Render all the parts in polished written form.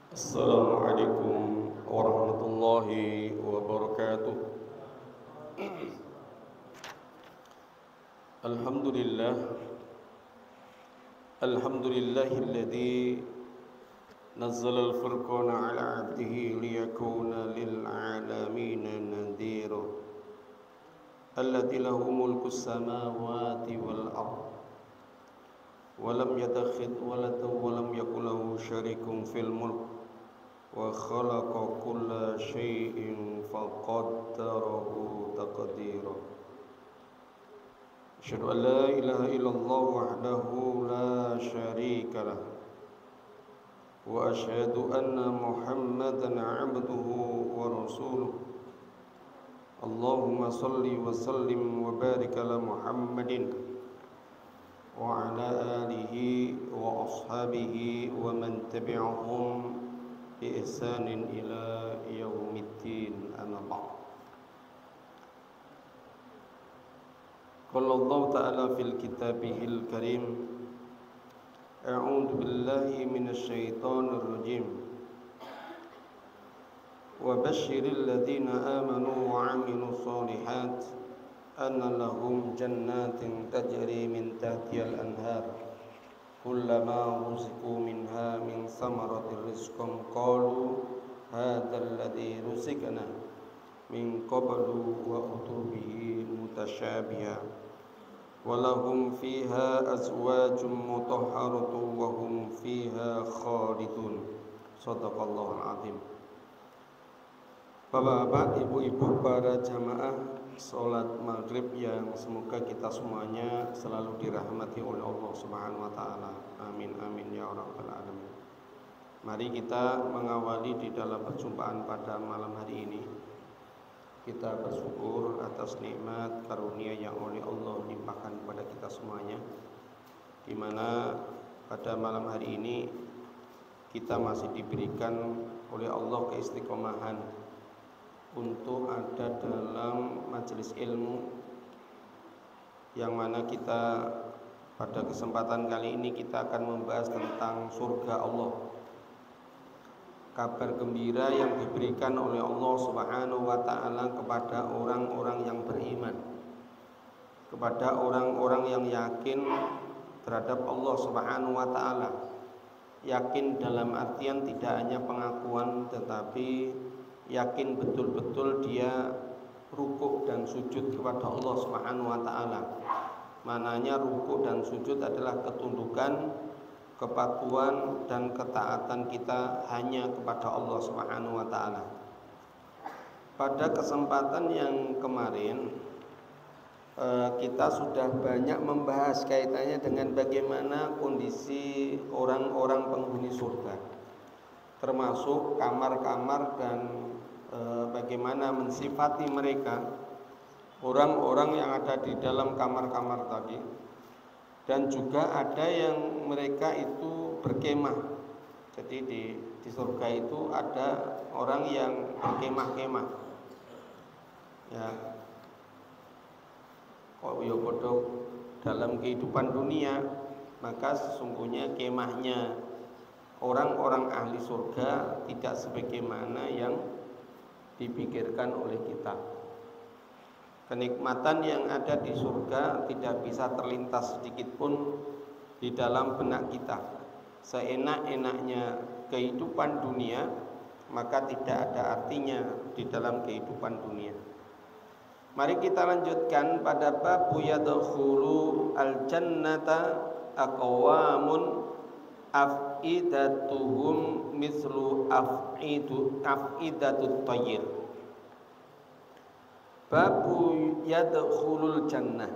Assalamualaikum warahmatullahi wabarakatuh. Alhamdulillah. Alhamdulillahilladzi nazzala al-furqana ala 'abdihi liyakuna lil 'alamin nadhira. Alladzi lahu mulkus samawati wal ardh. Wa lam yattakhidh waladan wa lam yakul lahu syarikun fil mulk. Wa khalaqa kulla syai'in faqaddarahu taqdira. Asyhadu an la ilaha illallah wahdahu la syarika lah. Wa asyhadu anna Muhammadan 'abduhu wa rasuluh. Allahumma salli wa sallim wa barik ala Muhammadin wa ala alihi wa ashabihi wa man tabi'ahum بإحسان إلى يوم الدين أما بعد. قال الله تعالى في كتابه الكريم أعوذ بالله من الشيطان الرجيم وبشر الذين آمنوا وعملوا الصالحات أن لهم جنات تجري من تحتها الأنهار كلما رزقوا منها من ثمرة رزقا قالوا هذا الذي رزقنا من قبل وأتوا به متشابها ولهم فيها أزواج مطهرة وهم فيها خالدون. Shadaqallahul azim. Bapak-bapak, ibu-ibu, para jamaah salat maghrib yang semoga kita semuanya selalu dirahmati oleh Allah Subhanahu wa taala. Amin amin ya rabbal alamin. Mari kita mengawali di dalam perjumpaan pada malam hari ini. Kita bersyukur atas nikmat karunia yang oleh Allah limpahkan kepada kita semuanya, di mana pada malam hari ini kita masih diberikan oleh Allah keistiqomahan untuk ada dalam majelis ilmu yang mana kita pada kesempatan kali ini kita akan membahas tentang surga Allah, kabar gembira yang diberikan oleh Allah Subhanahu wa taala kepada orang-orang yang beriman, kepada orang-orang yang yakin terhadap Allah Subhanahu wa taala. Yakin dalam artian tidak hanya pengakuan, tetapi yakin betul-betul dia rukuk dan sujud kepada Allah Subhanahu wa taala. Mananya rukuk dan sujud adalah ketundukan, kepatuhan dan ketaatan kita hanya kepada Allah Subhanahu wa taala. Pada kesempatan yang kemarin kita sudah banyak membahas kaitannya dengan bagaimana kondisi orang-orang penghuni surga, termasuk kamar-kamar dan bagaimana mensifati mereka, orang-orang yang ada di dalam kamar-kamar tadi. Dan juga ada yang mereka itu berkemah. Jadi di surga itu ada orang yang berkemah-kemah. Ya. Kok yo padha dalam kehidupan dunia, maka sesungguhnya kemahnya orang-orang ahli surga tidak sebagaimana yang dipikirkan oleh kita. Kenikmatan yang ada di surga tidak bisa terlintas sedikit pun di dalam benak kita. Seenak-enaknya kehidupan dunia, maka tidak ada artinya di dalam kehidupan dunia. Mari kita lanjutkan pada bab yadkhulu al-jannata aqwamun af'idatuhum mislu af'idatut thayyir. Babu yadkhulul jannah.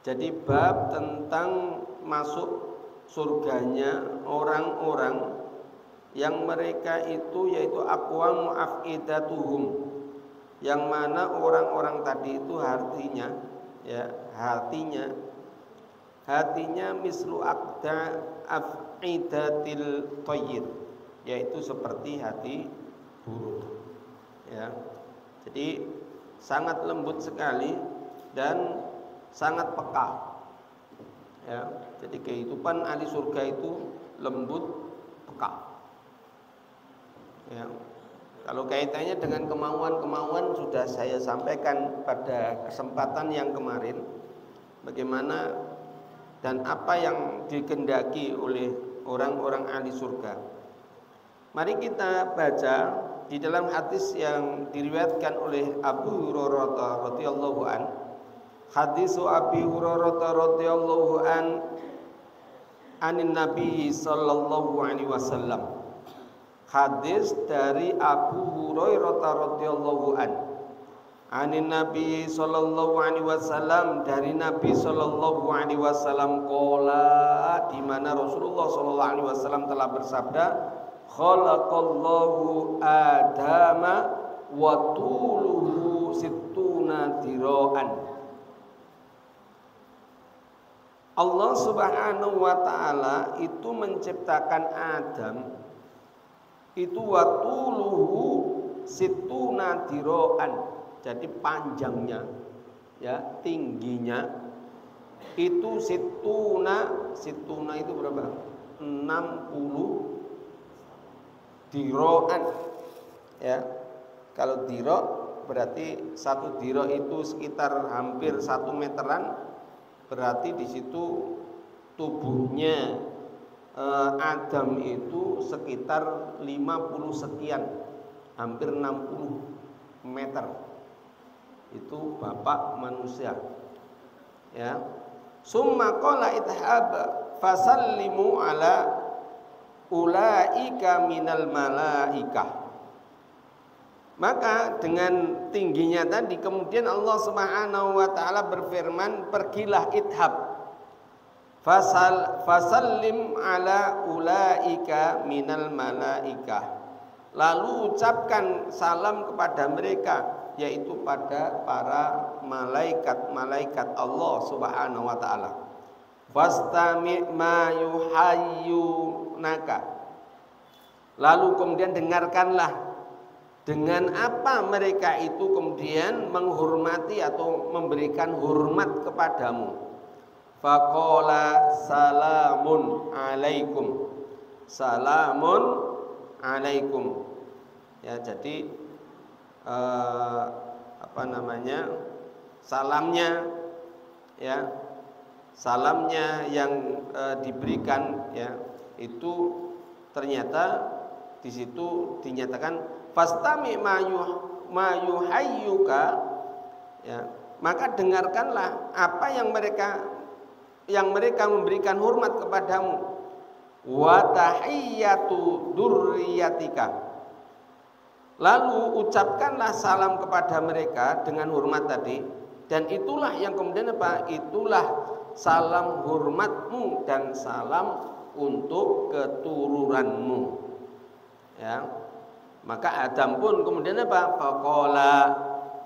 Jadi bab tentang masuk surganya orang-orang yang mereka itu yaitu aqwamu af'idatuhum, yang mana orang-orang tadi itu hatinya mislu af'idatil thayyir, yaitu seperti hati burung. Ya. Jadi sangat lembut sekali dan sangat peka. Ya, jadi kehidupan ahli surga itu lembut, peka. Ya. Kalau kaitannya dengan kemauan-kemauan sudah saya sampaikan pada kesempatan yang kemarin, bagaimana dan apa yang dikehendaki oleh orang-orang ahli surga. Mari kita baca di dalam hadis yang diriwayatkan oleh Abu Hurairah radhiyallahu an. Hadis Abi Hurairah radhiyallahu an anin Nabi sallallahu alaihi wasallam. Hadis dari Abu Hurairah radhiyallahu an. Anin Nabi sallallahu alaihi wasallam, dari Nabi sallallahu alaihi wasallam qala, di mana Rasulullah sallallahu alaihi wasallam telah bersabda, khalaqallahu Adama wa tuluhu sittuna diraan. Allah Subhanahu wa taala itu menciptakan Adam itu wa tuluhu sittuna diraan. Jadi panjangnya ya, tingginya itu situna itu berapa? 60 diroan ya. Kalau diro berarti satu diro itu sekitar hampir 1 meteran, berarti di situ tubuhnya Adam itu sekitar 50 sekian, hampir 60 meter. Itu bapak manusia ya. Summa qala ithhab fasallimu ala ulaika minal malaikah. Maka dengan tingginya tadi kemudian Allah Subhanahu wa taala berfirman, pergilah ithhab fasallim ala ulaika minal malaikah, lalu ucapkan salam kepada mereka, yaitu pada para malaikat-malaikat Allah Subhanahu wa taala. Fastami' ma yuhayyunaka, lalu kemudian dengarkanlah dengan apa mereka itu kemudian menghormati atau memberikan hormat kepadamu. Faqala salamun alaikum, salamun alaikum ya. Jadi salamnya ya, salamnya yang diberikan ya, itu ternyata di situ dinyatakan fastami ma yuhayyuka ya, maka dengarkanlah apa yang mereka memberikan hormat kepadamu. Wa tahiyyatu dzurriyyatika, lalu ucapkanlah salam kepada mereka dengan hormat tadi, dan itulah yang kemudian apa? Itulah salam hormatmu dan salam untuk keturunanmu ya. Maka Adam pun kemudian apa? Faqala,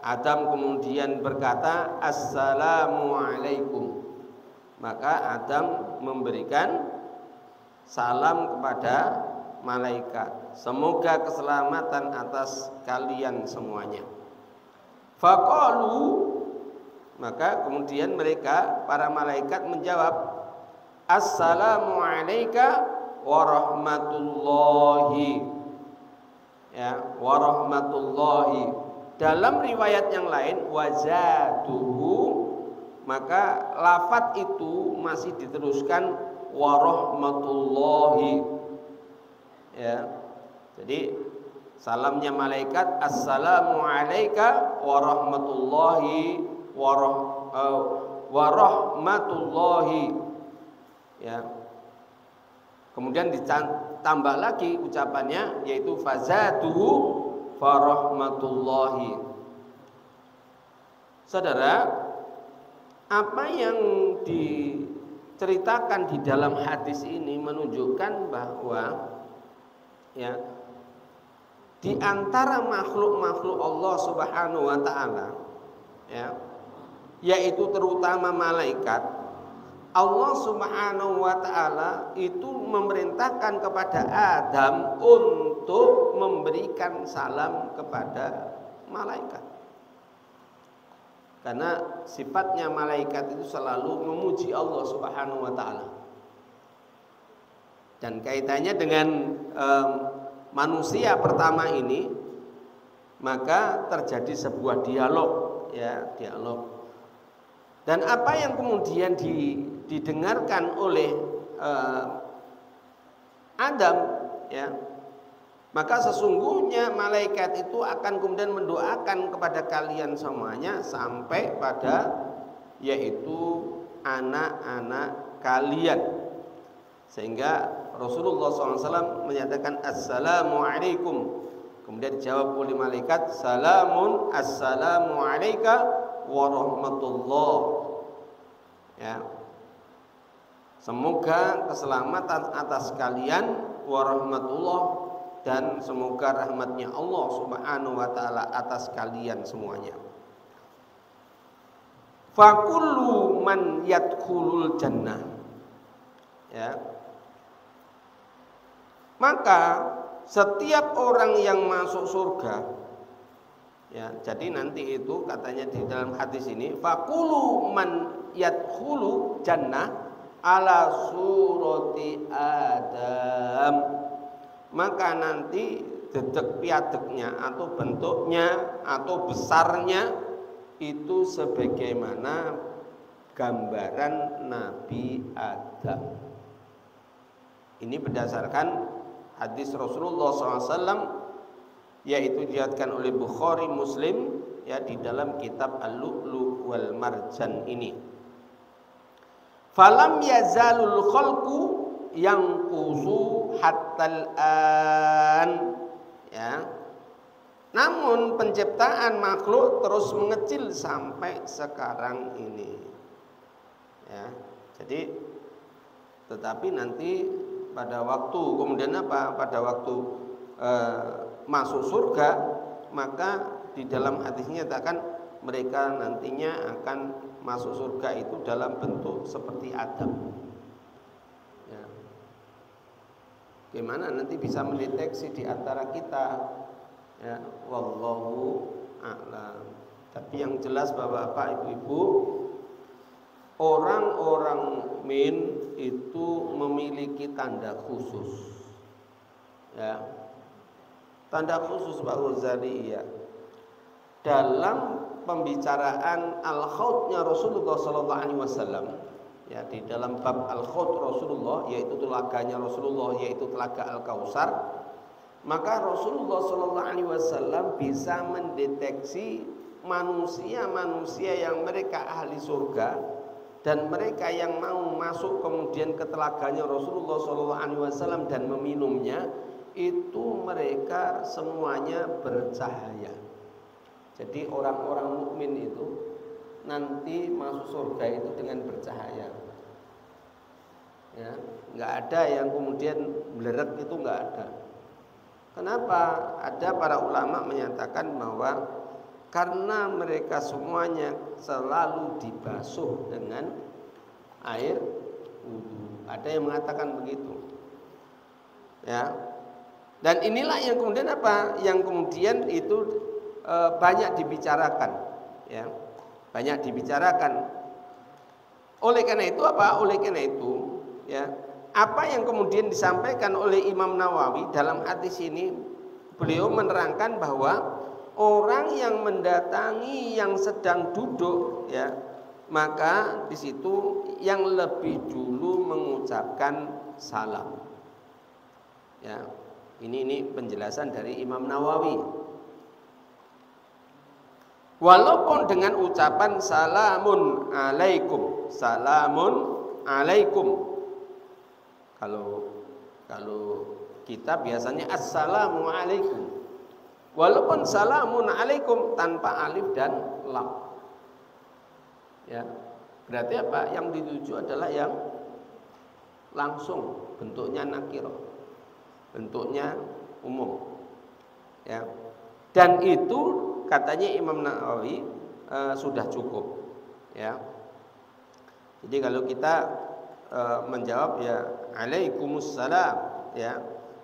Adam kemudian berkata assalamu alaikum. Maka Adam memberikan salam kepada malaikat, semoga keselamatan atas kalian semuanya. Faqalu, maka kemudian mereka para malaikat menjawab assalamu alayka warahmatullahi ya, warahmatullahi. Dalam riwayat yang lain wazaduhu, maka lafadz itu masih diteruskan warahmatullahi ya. Jadi salamnya malaikat assalamu alayka warahmatullahi warahmatullahi ya. Kemudian ditambah lagi ucapannya, yaitu fazaduhu farahmatullahi. Saudara, apa yang diceritakan di dalam hadis ini menunjukkan bahwa ya, di antara makhluk-makhluk Allah Subhanahu wa taala ya, yaitu terutama malaikat, Allah Subhanahu wa taala itu memerintahkan kepada Adam untuk memberikan salam kepada malaikat. Karena sifatnya malaikat itu selalu memuji Allah Subhanahu wa taala. Dan kaitannya dengan manusia pertama ini, maka terjadi sebuah dialog, ya, dialog. Dan apa yang kemudian didengarkan oleh Adam, ya, maka sesungguhnya malaikat itu akan kemudian mendoakan kepada kalian semuanya sampai pada yaitu anak-anak kalian. Sehingga Rasulullah SAW menyatakan assalamualaikum. Kemudian dijawab oleh malaikat, salamun, assalamu alayka warahmatullah. Ya. Semoga keselamatan atas kalian warahmatullah, dan semoga rahmatnya Allah Subhanahu wa taala atas kalian semuanya. Fakullu man yadkhulul jannah. Ya. Maka setiap orang yang masuk surga, ya, jadi nanti itu katanya di dalam hadis ini, fakullu man yadkhulu jannah ala surati Adam. Maka nanti dedek piadeknya atau bentuknya atau besarnya itu sebagaimana gambaran Nabi Adam. Ini berdasarkan hadis Rasulullah SAW, yaitu diriwayatkan oleh Bukhari, Muslim, ya, di dalam kitab Al-Lu'lu' wal Marjan ini. Falam yazalul khalqu yanqusu hattal an, ya. Namun penciptaan makhluk terus mengecil sampai sekarang ini. Ya. Jadi tetapi nanti pada waktu kemudian apa? Pada waktu masuk surga, maka di dalam hadisnya katakan mereka nantinya akan masuk surga itu dalam bentuk seperti Adam. Ya. Gimana nanti bisa mendeteksi di antara kita? Ya, wallahu a'lam. Tapi yang jelas Bapak-bapak, Ibu-ibu, orang-orang mukmin itu memiliki tanda khusus. Ya. Tanda khusus Pak Ghazali, ya. Dalam pembicaraan al-khautnya Rasulullah sallallahu alaihi wasallam, ya, di dalam bab al-khaut Rasulullah, yaitu telaganya Rasulullah, yaitu telaga Al-Kautsar, maka Rasulullah sallallahu alaihi wasallam bisa mendeteksi manusia-manusia yang mereka ahli surga dan mereka yang mau masuk kemudian ke telaganya Rasulullah sallallahu alaihi wasallam dan meminumnya, itu mereka semuanya bercahaya. Jadi orang-orang mukmin itu nanti masuk surga itu dengan bercahaya. Ya, nggak ada yang kemudian belerek, itu nggak ada. Kenapa? Ada para ulama menyatakan bahwa karena mereka semuanya selalu dibasuh dengan air wudu. Ada yang mengatakan begitu. Ya. Dan inilah yang kemudian apa? Yang kemudian itu banyak dibicarakan, ya. Banyak dibicarakan. Oleh karena itu apa? Oleh karena itu, ya, apa yang kemudian disampaikan oleh Imam Nawawi dalam hadis ini, beliau menerangkan bahwa orang yang mendatangi yang sedang duduk, ya, maka di situ yang lebih dulu mengucapkan salam. Ya, ini penjelasan dari Imam Nawawi. Walaupun dengan ucapan salamun alaikum, salamun alaikum. Kalau kita biasanya assalamu alaikum. Walaupun salamun alaikum tanpa alif dan lam. Ya. Berarti apa? Yang dituju adalah yang langsung, bentuknya nakirah. Bentuknya umum. Ya. Dan itu katanya Imam Nawawi sudah cukup. Ya. Jadi kalau kita menjawab ya alaikumussalam, ya.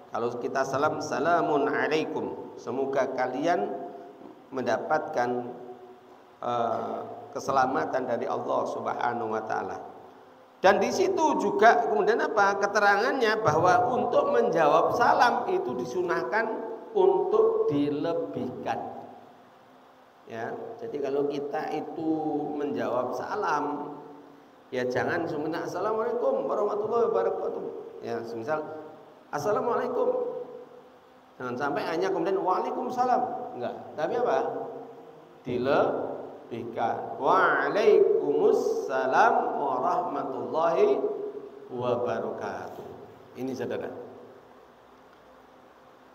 Kalau kita salam, salamun alaikum, semoga kalian mendapatkan keselamatan dari Allah Subhanahu wa taala. Dan di situ juga kemudian apa? Keterangannya bahwa untuk menjawab salam itu disunahkan untuk dilebihkan. Ya, jadi kalau kita itu menjawab salam, ya jangan semuanya assalamualaikum warahmatullahi wabarakatuh. Ya, semisal assalamualaikum, jangan sampai hanya kemudian waalaikumsalam, enggak. Tapi apa? Dilebihkan. Waalaikumsalam warahmatullahi wabarakatuh. Ini saudara.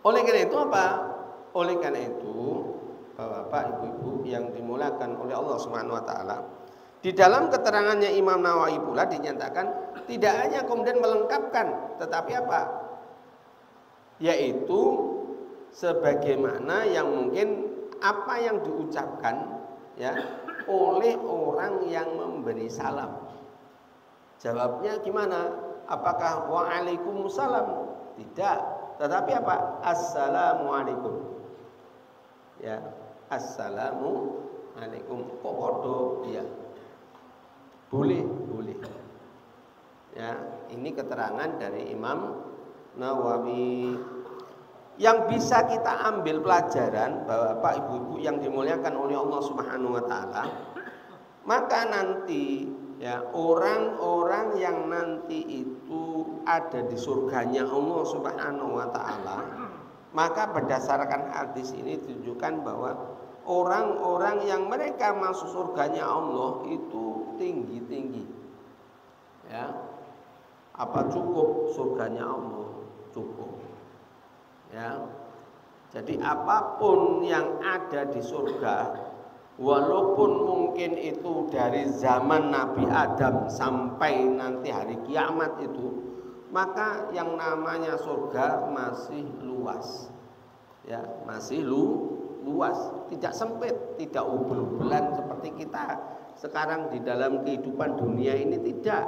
Oleh karena itu apa? Oleh karena itu, Bapak, Ibu-ibu yang dimuliakan oleh Allah Subhanahu wa taala, di dalam keterangannya Imam Nawawi pula dinyatakan tidak hanya kemudian melengkapkan, tetapi apa? Yaitu sebagaimana yang mungkin apa yang diucapkan ya oleh orang yang memberi salam. Jawabnya gimana? Apakah waalaikumsalam? Tidak, tetapi apa? Assalamualaikum. Ya, assalamualaikum. Kok podo? Ya. Boleh. Ya, ini keterangan dari Imam Nawawi. Yang bisa kita ambil pelajaran, Bapak Ibu-ibu yang dimuliakan oleh Allah Subhanahu wa taala, maka nanti ya orang-orang yang nanti itu ada di surganya Allah Subhanahu wa taala, maka berdasarkan hadis ini tunjukkan bahwa orang-orang yang mereka masuk surganya Allah itu tinggi-tinggi. Ya. Apa cukup surganya Allah? Cukup. Ya. Jadi apapun yang ada di surga, walaupun mungkin itu dari zaman Nabi Adam sampai nanti hari kiamat itu, maka yang namanya surga masih luas. Ya, masih luas, tidak sempit, tidak ubel-ubelan seperti kita sekarang di dalam kehidupan dunia ini, tidak.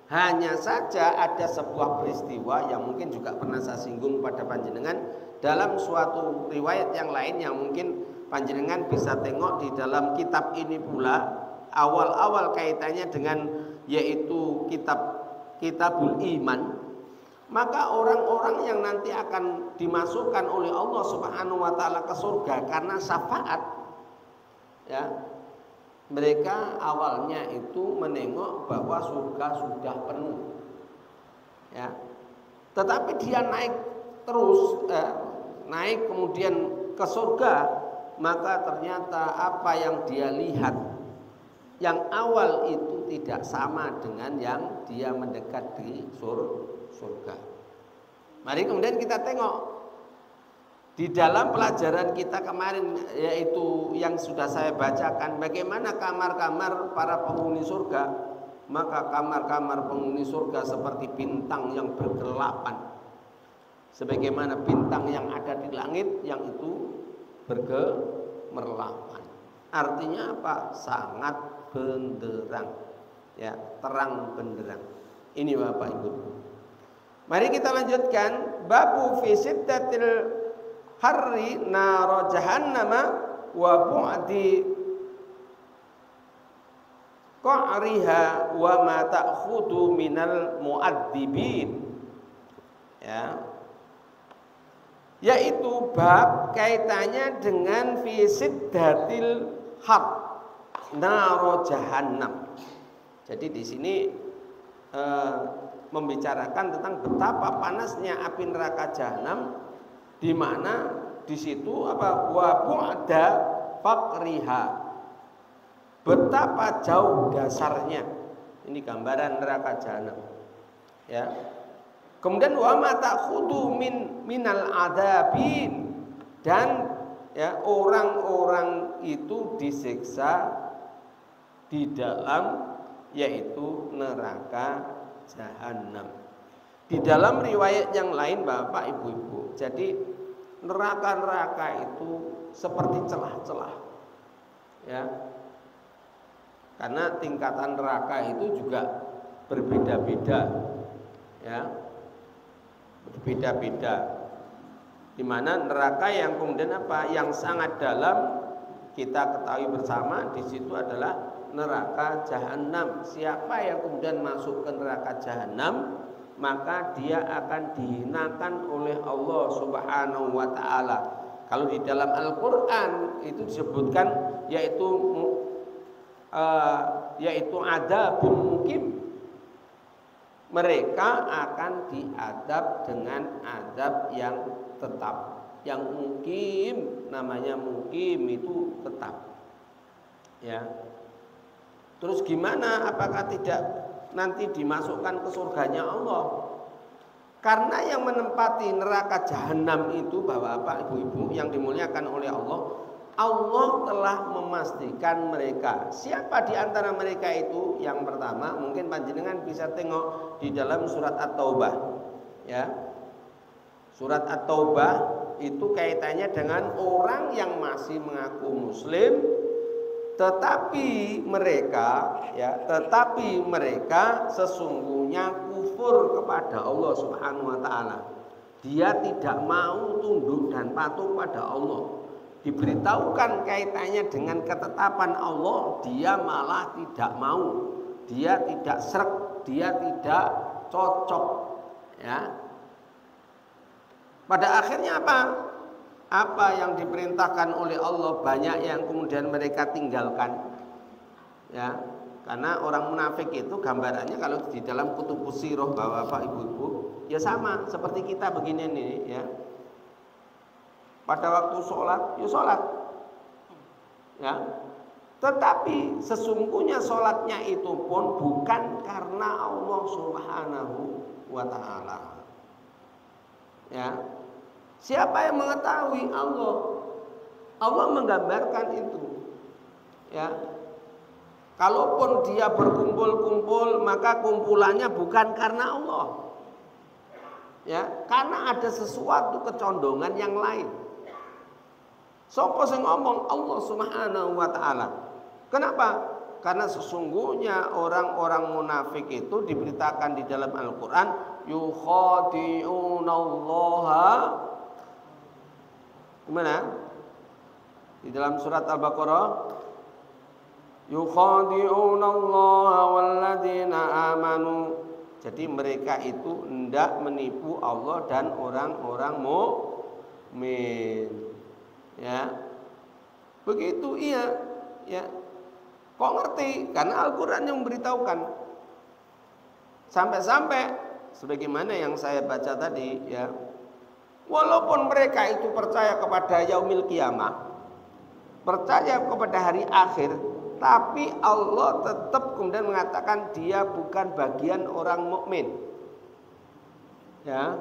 Hanya saja ada sebuah peristiwa yang mungkin juga pernah saya singgung pada panjenengan dalam suatu riwayat yang lain yang mungkin panjenengan bisa tengok di dalam kitab ini pula, awal-awal kaitannya dengan yaitu Kitabul Iman. Maka orang-orang yang nanti akan dimasukkan oleh Allah Subhanahu wa taala ke surga karena syafaat, ya, mereka awalnya itu menengok bahwa surga sudah penuh, ya, tetapi dia naik terus, naik kemudian ke surga, maka ternyata apa yang dia lihat yang awal itu tidak sama dengan yang dia mendekat di surga. Mari kemudian kita tengok di dalam pelajaran kita kemarin, yaitu yang sudah saya bacakan, bagaimana kamar-kamar para penghuni surga. Maka kamar-kamar penghuni surga seperti bintang yang bergelapan, sebagaimana bintang yang ada di langit yang itu bergemerlapan. Artinya apa? Sangat benderang, ya, terang benderang. Ini Bapak Ibu. Mari kita lanjutkan. Babu fi siddatil harri nar jahannama wa bu'di qa'riha wa ma ta'khudhu minal mu'adzibin. Ya. Yaitu bab kaitannya dengan fi siddatil har naro jahannam. Jadi di sini membicarakan tentang betapa panasnya api neraka jahanam, di mana di situ apa wa bu'da faqriha, betapa jauh dasarnya. Ini gambaran neraka jahanam. Ya. Kemudian wa ma ta'khudhu minal adabin, dan ya orang-orang itu disiksa di dalam yaitu neraka jahanam. Di dalam riwayat yang lain Bapak Ibu-ibu, jadi neraka-neraka itu seperti celah-celah, ya, karena tingkatan neraka itu juga berbeda-beda, ya, berbeda-beda. Di mana neraka yang kemudian apa? Yang sangat dalam kita ketahui bersama di situ adalah neraka jahanam. Siapa yang kemudian masuk ke neraka jahanam, maka dia akan dihinakan oleh Allah Subhanahu wa taala. Kalau di dalam Al-Qur'an itu disebutkan yaitu adzabun mukim. Mereka akan diadab dengan azab yang tetap. Yang mukim, namanya mukim itu tetap. Ya. Terus gimana? Apakah tidak nanti dimasukkan ke surganya Allah? Karena yang menempati neraka jahanam itu, Bapak-bapak, Ibu-ibu yang dimuliakan oleh Allah, Allah telah memastikan mereka. Siapa di antara mereka itu? Yang pertama, mungkin panjenengan bisa tengok di dalam surat At-Taubah. Ya. Surat At-Taubah itu kaitannya dengan orang yang masih mengaku muslim, tetapi mereka sesungguhnya kufur kepada Allah Subhanahu wa taala. Dia tidak mau tunduk dan patuh pada Allah. Diberitahukan kaitannya dengan ketetapan Allah, dia malah tidak mau. Dia tidak srek, dia tidak cocok, ya. Pada akhirnya apa? Apa yang diperintahkan oleh Allah banyak yang kemudian mereka tinggalkan. Ya, karena orang munafik itu gambarannya kalau di dalam kutubus sirah, Bapak Ibu-ibu, ya sama seperti kita begini nih, ya. Pada waktu sholat, ya sholat. Ya. Tetapi sesungguhnya sholatnya itu pun bukan karena Allah Subhanahu wa taala. Ya. Siapa yang mengetahui? Allah. Allah menggambarkan itu. Ya. Kalaupun dia berkumpul-kumpul, maka kumpulannya bukan karena Allah. Ya, karena ada sesuatu kecondongan yang lain. Sopo sing ngomong? Allah Subhanahu wa taala. Kenapa? Karena sesungguhnya orang-orang munafik itu diberitakan di dalam Al-Qur'an, yukhadi'unallaha. Gimana? Di dalam surat Al-Baqarah, yukhadi'unallaha walladzina amanu. Jadi mereka itu hendak menipu Allah dan orang-orang mukmin. Ya. Begitu iya, ya. Kok ngerti? Karena Al-Qur'an yang memberitahukan. Sampai-sampai sebagaimana yang saya baca tadi, ya. Walaupun mereka itu percaya kepada yaumil kiamah, percaya kepada hari akhir, tapi Allah tetap kemudian mengatakan dia bukan bagian orang mukmin. Ya.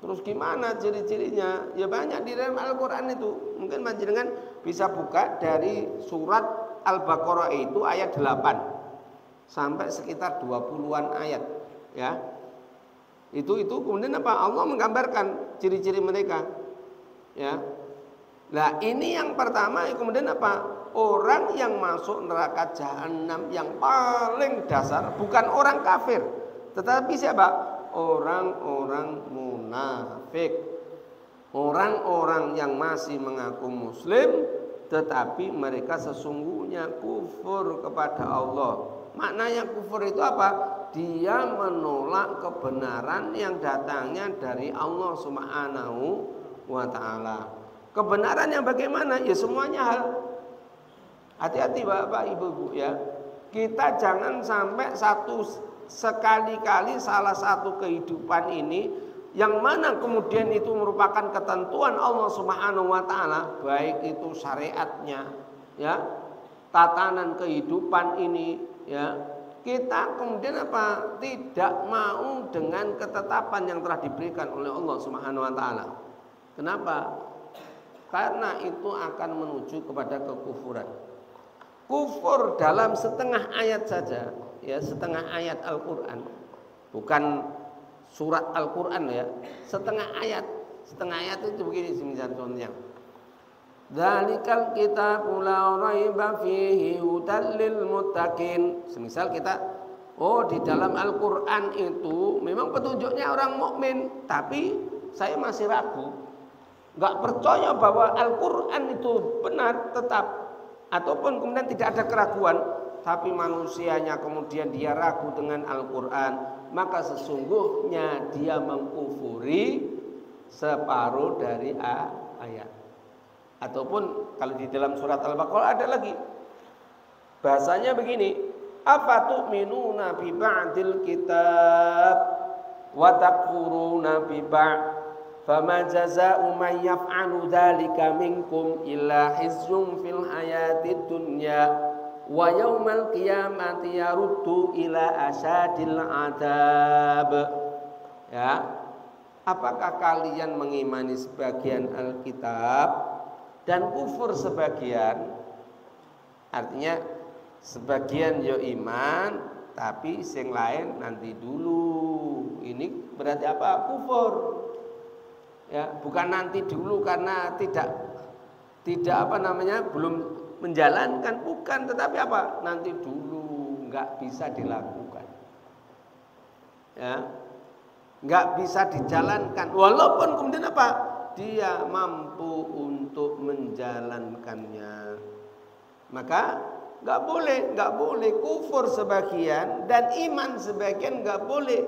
Terus gimana ciri-cirinya? Ya banyak di dalam Al-Qur'an itu. Mungkin panjenengan bisa buka dari surat Al-Baqarah itu ayat 8 sampai sekitar 20-an ayat, ya. Itu kemudian apa? Allah menggambarkan ciri-ciri mereka. Ya. Nah, ini yang pertama, kemudian apa? Orang yang masuk neraka jahanam yang paling dasar bukan orang kafir, tetapi siapa? Orang-orang munafik. Orang-orang yang masih mengaku muslim tetapi mereka sesungguhnya kufur kepada Allah. Maknanya kufur itu apa? Dia menolak kebenaran yang datangnya dari Allah Subhanahu wa taala. Kebenaran yang bagaimana? Ya semuanya hal. Hati-hati Bapak Ibu, ya. Kita jangan sampai sekali-kali salah satu kehidupan ini yang mana kemudian itu merupakan ketentuan Allah Subhanahu wa taala, baik itu syariatnya, ya, tatanan kehidupan ini, ya. Kita kemudian apa? Tidak mau dengan ketetapan yang telah diberikan oleh Allah Subhanahu wa taala. Kenapa? Karena itu akan menuju kepada kekufuran. Kufur dalam setengah ayat saja, ya, setengah ayat Al-Qur'an. Bukan surat Al-Qur'an, ya. Setengah ayat. Setengah ayat itu begini semisal contohnya. Dzalikal kitabu la raiba fihi hudal lil muttaqin. Semisal kita di dalam Al-Qur'an itu memang petunjuknya orang mukmin, tapi saya masih ragu. Enggak percaya bahwa Al-Qur'an itu benar tetap ataupun kemudian tidak ada keraguan. tapi manusianya kemudian dia ragu dengan Al-Quran, maka sesungguhnya dia mengkufuri separuh dari ayat. Ataupun kalau di dalam surat Al-Baqarah ada lagi, bahasanya begini, afatu'minuna bi ba'dil kitab wa takfuruna bi ba'd fama jazaa'u man yaf'alu dzalika minkum illa khizyun fil hayatid dunya wa yaumal qiyamati yaruddu ila asyadil adab. Ya, apakah kalian mengimani sebagian Alkitab dan kufur sebagian? Artinya sebagian yo iman, tapi sing lain nanti dulu. Ini berarti apa? Kufur. Ya, bukan nanti dulu karena tidak apa namanya, belum menjalankan, bukan, tetapi apa? Nanti dulu, nggak bisa dilakukan. Ya, nggak bisa dijalankan. Walaupun kemudian apa? Dia mampu untuk menjalankannya. Maka nggak boleh kufur sebagian dan iman sebagian, nggak boleh.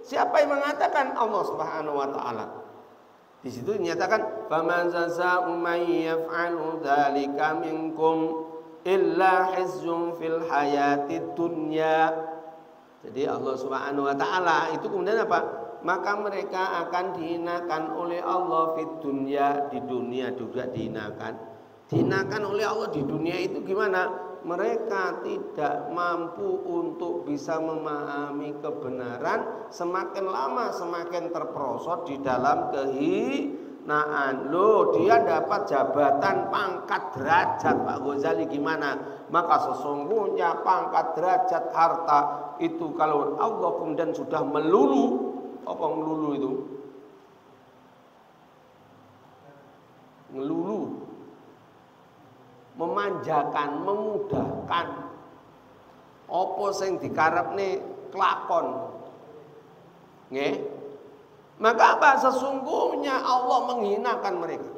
Siapa yang mengatakan? Allah Subhanahu wa taala. Di situ dinyatakan faman jazaa'u man yaf'alu dzalika minkum illa khizyun fil hayatid dunya. Jadi Allah Subhanahu wa taala itu kemudian apa? Maka mereka akan dihinakan oleh Allah fid dunya, di dunia juga dihinakan. Dihinakan oleh Allah di dunia itu gimana? Mereka tidak mampu untuk bisa memahami kebenaran, semakin lama semakin terperosot di dalam kehinaan. Loh, dia dapat jabatan, pangkat, derajat, Pak Ghazali gimana? Maka sesungguhnya pangkat, derajat, harta itu kalau Allah kemudian sudah melulu, apa melulu itu? Melulu, memanjakan, memudahkan. Apa sing dikarepne kelakon. Nggih. Maka apa? Sesungguhnya Allah menghinakan mereka.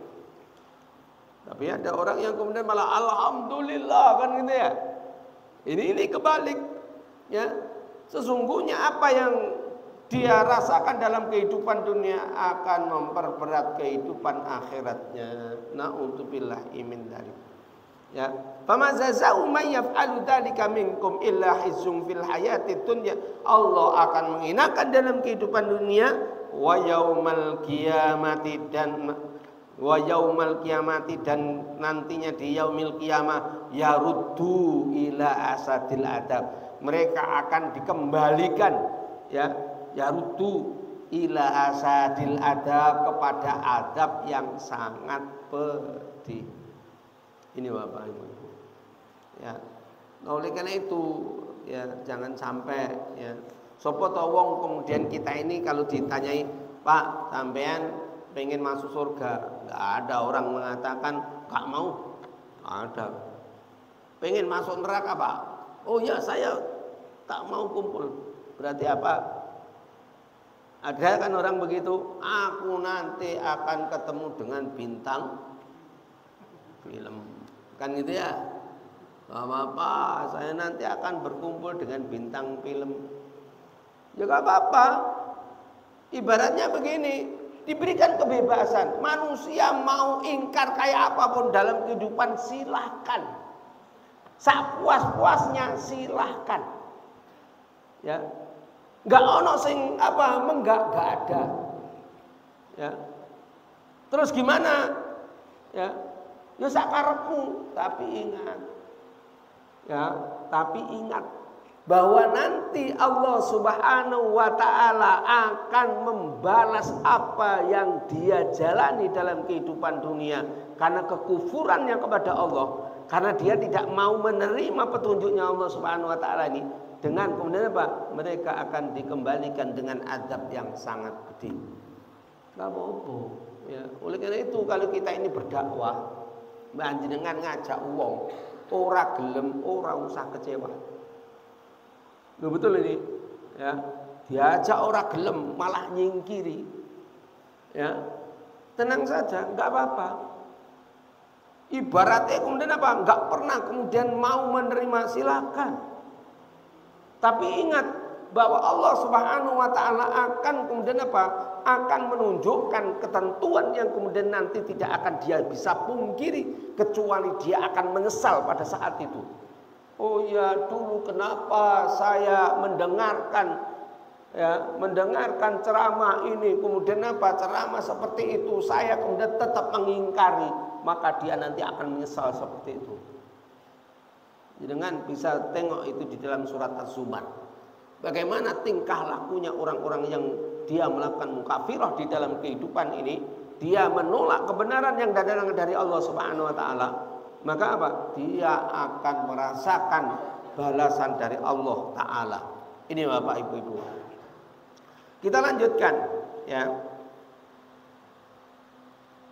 Tapi ada orang yang kemudian malah alhamdulillah kan gitu ya. Ini kebalik. Ya. Sesungguhnya apa yang dia rasakan dalam kehidupan dunia akan memperberat kehidupan akhiratnya. Na'udzubillah min dzalik. Ya, fama jazaa'u man yaf'alu dzalika minkum illa khizyun fil hayatid dunya. Allah akan menghinakan dalam kehidupan dunia wa yaumal qiyamati dan nantinya di yaumil qiyamah yaruddu ila asadil adab. Mereka akan dikembalikan, ya, yaruddu ila asadil adab, kepada adab yang sangat pedih. Ini Bapak Ibu. Ya. Oleh karena itu, ya jangan sampai ya sapa ta wong kemudian kita ini kalau ditanyai, "Pak, sampean pengen masuk surga?" Enggak ada orang mengatakan enggak mau. Ada. Pengen masuk neraka, Pak? Oh ya, saya tak mau kumpul. Berarti apa? Ada kan orang begitu, aku nanti akan ketemu dengan bintang film. Kan gitu ya. Gak apa-apa, saya nanti akan berkumpul dengan bintang film. Ya gak apa-apa. Ibaratnya begini, diberikan kebebasan. Manusia mau ingkar kayak apapun dalam kehidupan silahkan. Sapuas-puasnya silahkan. Ya. Gak ono sing apa menggak, gak ada. Ya. Terus gimana? Ya. Ya sakarepmu, tapi ingat. Ya, tapi ingat bahwa nanti Allah Subhanahu wa taala akan membalas apa yang dia jalani dalam kehidupan dunia karena kekufurannya kepada Allah, karena dia tidak mau menerima petunjuknya Allah Subhanahu wa taala ini. Dengan kemudian apa? Mereka akan dikembalikan dengan azab yang sangat pedih. Enggak apa-apa. Ya, oleh karena itu kalau kita ini berdakwah, panjenengan ngajak wong ora gelem, ora usah kecewa. Loh, betul ini. Ya, diajak ora gelem malah nyingkiri. Ya. Tenang saja, enggak apa-apa. Ibaratnya kemudian apa? Enggak pernah kemudian mau menerima, silakan. Tapi ingat bahwa Allah Subhanahu wa taala akan kemudian apa? Akan menunjukkan ketentuan yang kemudian nanti tidak akan dia bisa pungkiri kecuali dia akan menyesal pada saat itu. Oh ya, dulu kenapa saya mendengarkan ceramah ini, kemudian apa? Ceramah seperti itu saya kemudian tetap mengingkari, maka dia nanti akan menyesal seperti itu. Dengan bisa tengok itu di dalam surat Az-Zumar. Bagaimana tingkah lakunya orang-orang yang dia melakukan mukafirah di dalam kehidupan ini, dia menolak kebenaran yang datang dari Allah Subhanahu wa taala, maka apa? Dia akan merasakan balasan dari Allah taala. Ini Bapak Ibu-ibu. Kita lanjutkan ya.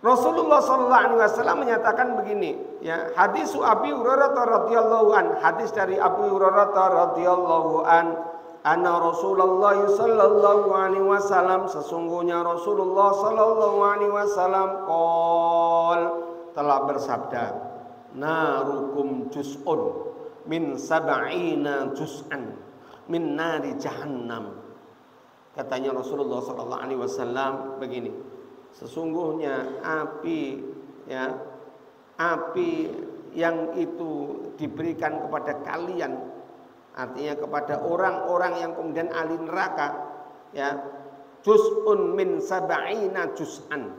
Rasulullah SAW menyatakan begini, ya, hadis Abi Hurairah radhiyallahu an, hadis dari Abu Hurairah radhiyallahu an, anna Rasulullah sallallahu alaihi wasallam, sesungguhnya Rasulullah sallallahu alaihi wasallam telah bersabda, narukum juz'un min sab'ina juz'an min nari jahannam. Katanya Rasulullah sallallahu alaihi wasallam begini, sesungguhnya api yang itu diberikan kepada kalian, artinya kepada orang-orang yang kemudian ahli neraka, ya, juz'un min sab'ina juz'an.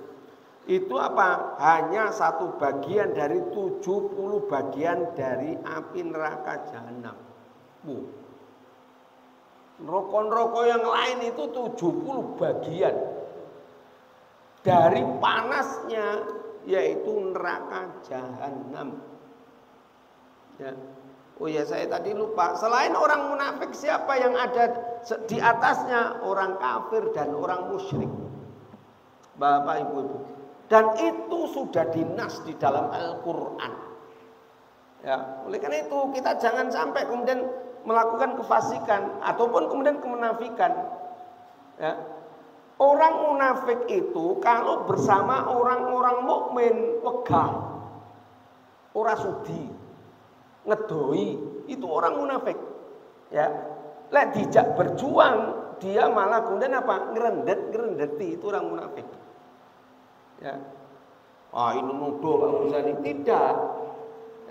Itu apa? Hanya satu bagian dari 70 bagian dari api neraka jahanam. Rokok-rokok yang lain itu 70 bagian dari panasnya, yaitu neraka jahanam. Ya. Oh ya, saya tadi lupa. Selain orang munafik, siapa yang ada di atasnya? Orang kafir dan orang musyrik. Bapak Ibu. Dan itu sudah dinas di dalam Al-Quran. Ya, oleh karena itu kita jangan sampai kemudian melakukan kefasikan ataupun kemudian kemunafikan. Ya. Orang munafik itu kalau bersama orang-orang mukmin wegah, ora sudi, ngedoi, itu orang munafik. Ya, lek dijak berjuang dia malah kemudian apa? Ngerendet-ngerendeti, itu orang munafik. Ya, ini nuduh Pak Buzani, tidak.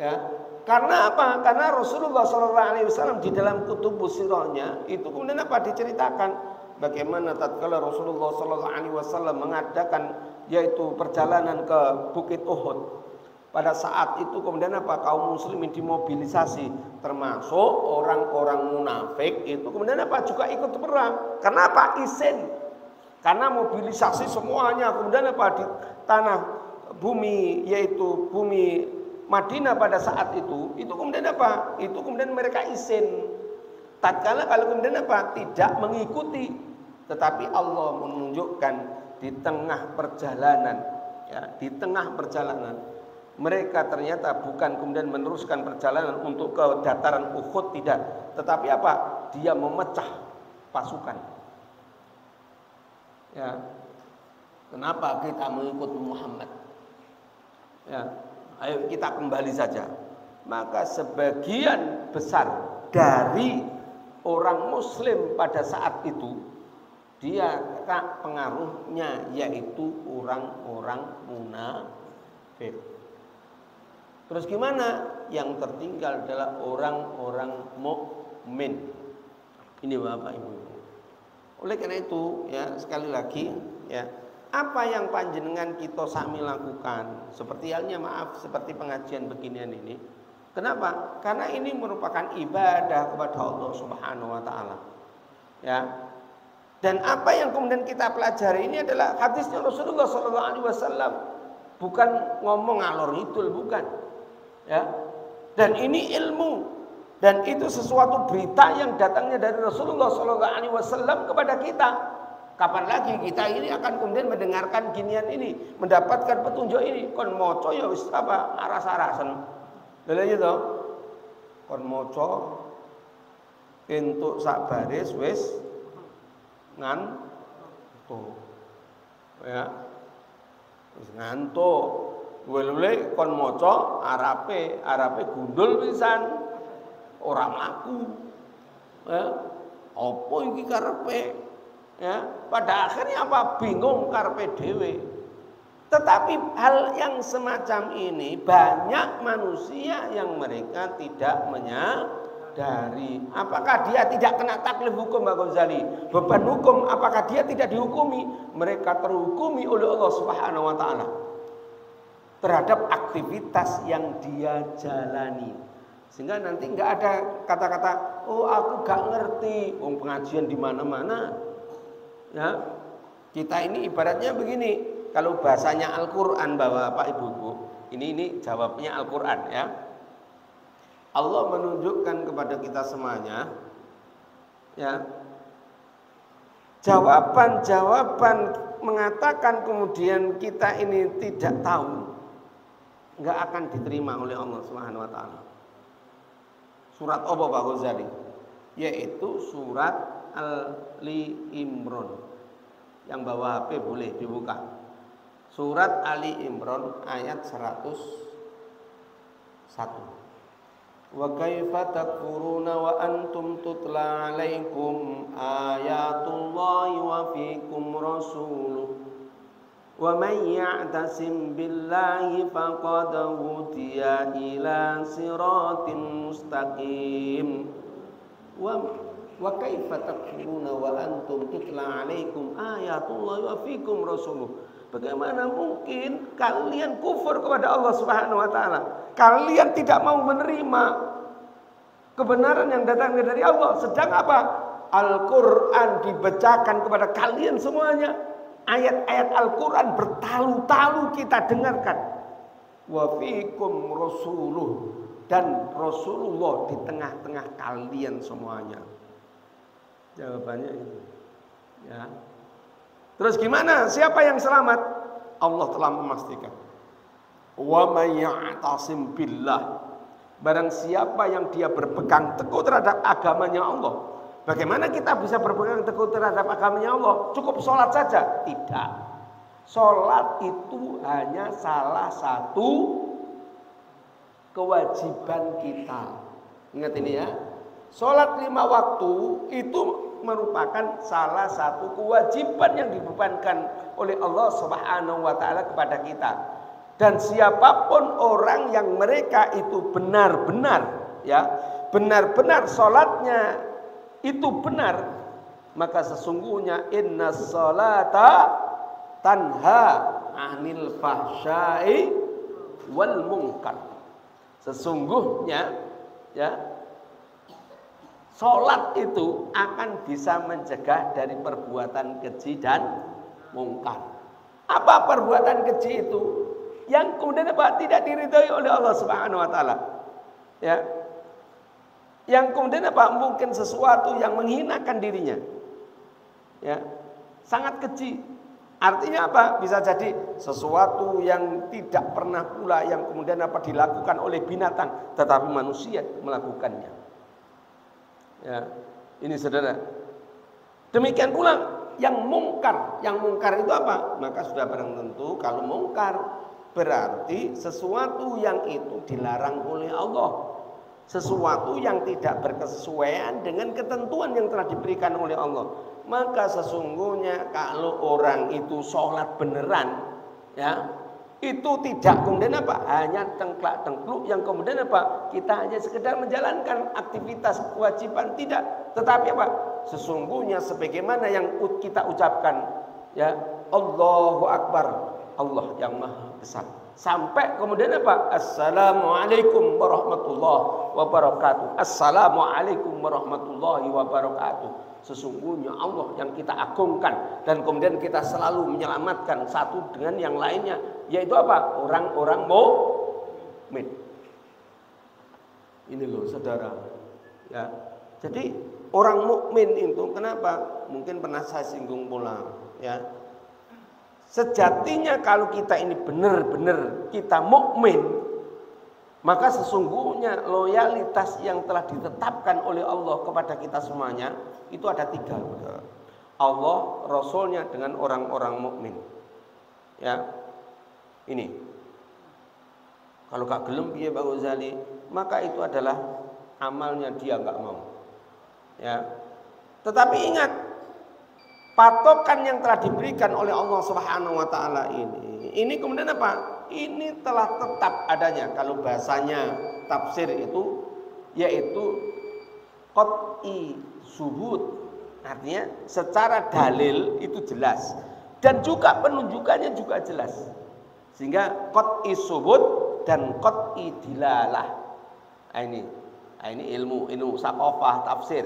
Ya, karena apa? Karena Rasulullah SAW di dalam kutubus sirahnya itu kemudian apa? Diceritakan bagaimana tatkala Rasulullah SAW mengadakan yaitu perjalanan ke Bukit Uhud. Pada saat itu kemudian apa? Kaum muslimin dimobilisasi, termasuk orang-orang munafik itu kemudian apa? Juga ikut perang. Karena apa? Izin. Karena mobilisasi semuanya kemudian apa? Di tanah bumi, yaitu bumi Madinah pada saat itu kemudian apa? Itu kemudian mereka izin. Tatkala kalau kemudian apa? Tidak mengikuti, tetapi Allah menunjukkan di tengah perjalanan, ya, di tengah perjalanan mereka ternyata bukan kemudian meneruskan perjalanan untuk ke dataran Uhud, tidak, tetapi apa? Dia memecah pasukan. Ya, kenapa kita mengikut Muhammad? Ya, ayo kita kembali saja. Maka sebagian besar dari orang muslim pada saat itu dia pengaruhnya yaitu orang-orang munafik. Terus gimana? Yang tertinggal adalah orang-orang mukmin. Ini Bapak Ibu. Oleh karena itu ya, sekali lagi ya, apa yang panjenengan kita sami lakukan, seperti halnya seperti pengajian beginian ini. Kenapa? Karena ini merupakan ibadah kepada Allah Subhanahu wa taala. Ya. Dan apa yang kemudian kita pelajari ini adalah hadisnya Rasulullah SAW. Bukan ngomong ngalor ngidul, bukan. Ya. Dan ini ilmu, dan itu sesuatu berita yang datangnya dari Rasulullah SAW kepada kita. Kapan lagi kita ini akan kemudian mendengarkan ginian ini, mendapatkan petunjuk ini? Kon moco ya wis apa aras-arasen. Lha gitu. Kon moco entuk sak baris wis ngantuk. Ya. Wis ngantuk. Wele kon maca arape gundul pisan. Ora mlaku. Ya. Apa iki karepe? Ya, pada akhirnya apa? Bingung karepe dhewe. Tetapi hal yang semacam ini banyak manusia yang mereka tidak menyadari. Apakah dia tidak kena taklif hukum Mbak Ghazali? Beban hukum apakah dia tidak dihukumi? Mereka terhukumi oleh Allah Subhanahu wa taala terhadap aktivitas yang dia jalani. Sehingga nanti nggak ada kata-kata, oh aku gak ngerti, wong pengajian di mana-mana. Ya, kita ini ibaratnya begini, kalau bahasanya Al-Quran Bapak Ibu, ini jawabnya Al-Quran ya. Allah menunjukkan kepada kita semuanya, ya, jawaban-jawaban mengatakan kemudian kita ini tidak tahu, nggak akan diterima oleh Allah Subhanahu wa taala. Surat apa Pak Ghazali? Yaitu surat Ali Imran. Yang bawa HP boleh dibuka. Surat Ali Imran ayat 101. Wa kaifa takfuruna wa antum tutla alaikum ayatullahi wa fikum rasuluh. Wa man ya'tasim billahi faqad hudiya ila siratin mustaqim. Wa kaifa takfuruna wa antum tutla alaikum ayatullahi wa fikum rasuluh. Bagaimana mungkin kalian kufur kepada Allah Subhanahu wa taala? Kalian tidak mau menerima kebenaran yang datang dari Allah. Sedang apa? Al-Qur'an dibacakan kepada kalian semuanya. Ayat-ayat Al-Quran bertalu-talu kita dengarkan. Wa fikum rasuluh, dan Rasulullah di tengah-tengah kalian semuanya. Jawabannya itu. Ya. Terus gimana? Siapa yang selamat? Allah telah memastikan. Wa may ya'tasim billah. Barang siapa yang dia berpegang teguh terhadap agamanya Allah. Bagaimana kita bisa berpegang teguh terhadap agamanya Allah? Cukup sholat saja? Tidak. Sholat itu hanya salah satu kewajiban kita. Ingat ini ya. Sholat 5 waktu itu merupakan salah satu kewajiban yang dibebankan oleh Allah Subhanahu wa taala kepada kita. Dan siapapun orang yang mereka itu benar-benar ya, benar-benar sholatnya itu benar, maka sesungguhnya innas salata tanha 'anil fahsya'i wal munkar. Sesungguhnya ya, salat itu akan bisa mencegah dari perbuatan keji dan mungkar. Apa perbuatan keji itu? Yang kemudian apa? Tidak diridhai oleh Allah Subhanahu wa taala. Ya. Yang kemudian apa? Mungkin sesuatu yang menghinakan dirinya. Ya. Sangat keji. Artinya apa? Bisa jadi sesuatu yang tidak pernah pula yang kemudian apa dilakukan oleh binatang, tetapi manusia melakukannya. Ya. Ini saudara. Demikian pula yang mungkar. Yang mungkar itu apa? Maka sudah barang tentu kalau mungkar berarti sesuatu yang itu dilarang oleh Allah. Sesuatu yang tidak berkesesuaian dengan ketentuan yang telah diberikan oleh Allah. Maka sesungguhnya kalau orang itu sholat beneran, ya, itu tidak kemudian apa? Hanya tengklak-tengkluk yang kemudian apa? Kita hanya sekedar menjalankan aktivitas kewajiban, tidak. Tetapi apa? Sesungguhnya sebagaimana yang kita ucapkan, ya, Allahu Akbar, Allah yang Maha Besar. Sampai kemudian apa? Assalamualaikum warahmatullahi wabarakatuh. Assalamualaikum warahmatullahi wabarakatuh. Sesungguhnya Allah yang kita agungkan, dan kemudian kita selalu menyelamatkan satu dengan yang lainnya, yaitu apa? Orang-orang mukmin. Ini loh saudara. Ya. Jadi orang mukmin itu kenapa? Mungkin pernah saya singgung pula, ya. Sejatinya kalau kita ini benar-benar kita mukmin, maka sesungguhnya loyalitas yang telah ditetapkan oleh Allah kepada kita semuanya itu ada 3. Allah, Rasulnya dengan orang-orang mukmin. Ya, ini. Kalau gak gelem piye Pak Ghazali, maka itu adalah amalnya dia nggak mau. Ya. Tetapi ingat, patokan yang telah diberikan oleh Allah Subhanahu wa taala ini kemudian apa? Ini telah tetap adanya. Kalau bahasanya tafsir itu yaitu qat'i subut. Artinya secara dalil itu jelas dan juga penunjukannya juga jelas. Sehingga qat'i subut dan qat'i dilalah. Ini ilmu saqafah tafsir.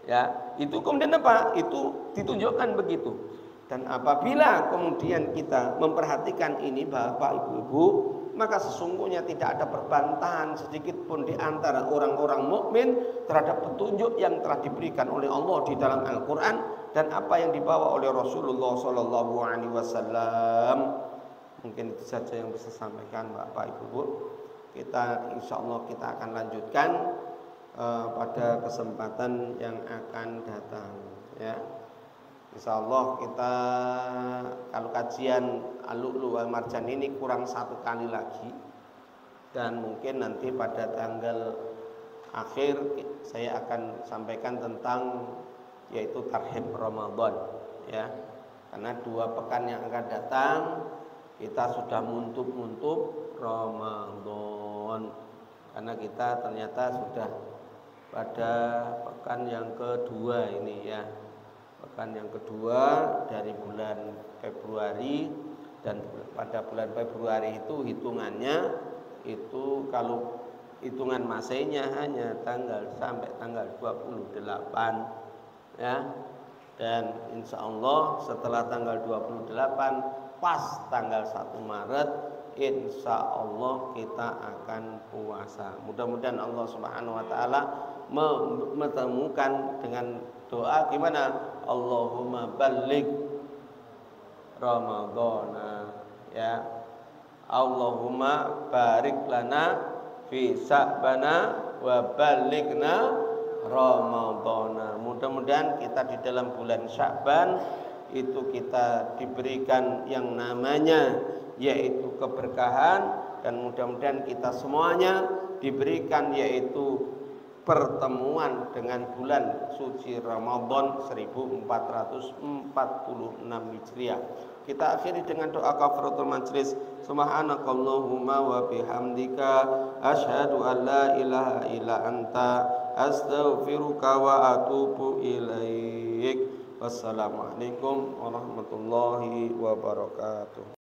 Ya, itu kemudian apa? Itu ditunjukkan begitu. Dan apabila kemudian kita memperhatikan ini Bapak Ibu-ibu, maka sesungguhnya tidak ada perbantahan sedikit pun di antara orang-orang mukmin terhadap petunjuk yang telah diberikan oleh Allah di dalam Al-Qur'an dan apa yang dibawa oleh Rasulullah sallallahu alaihi wasallam. Mungkin itu saja yang bisa sampaikan Bapak Ibu. Kita insyaallah kita akan lanjutkan pada kesempatan yang akan datang, ya. Insyaallah kita kalau kajian Al-Lu'lu' wal Marjan ini kurang 1 kali lagi, dan mungkin nanti pada tanggal akhir saya akan sampaikan tentang yaitu tarhib Ramadan, ya. Karena 2 pekan yang akan datang kita sudah muntup Ramadan, karena kita ternyata sudah pada pekan yang kedua ini, ya. Pekan yang kedua dari bulan Februari, dan pada bulan Februari itu hitungannya itu kalau hitungan Masainya hanya sampai tanggal 28, ya. Dan insya Allah setelah tanggal 28 pas tanggal 1 Maret insya Allah kita akan puasa. Mudah-mudahan Allah Subhanahu wa taala menemukan dengan doa gimana? Allahumma balligh Ramadhana, ya. Allahumma barik lana fi sa'bana wa ballighna Ramadhana. Mudah-mudahan kita di dalam bulan Sya'ban itu kita diberikan yang namanya yaitu keberkahan, dan mudah-mudahan kita semuanya diberikan yaitu pertemuan dengan bulan suci Ramadan 1446 Hijriah. Kita akhiri dengan doa kafaratul majlis. Subhanakallahumma wa bihamdika asyhadu an la ilaha illa anta astaghfiruka wa atubu ilaik. Wassalamualaikum warahmatullahi wabarakatuh.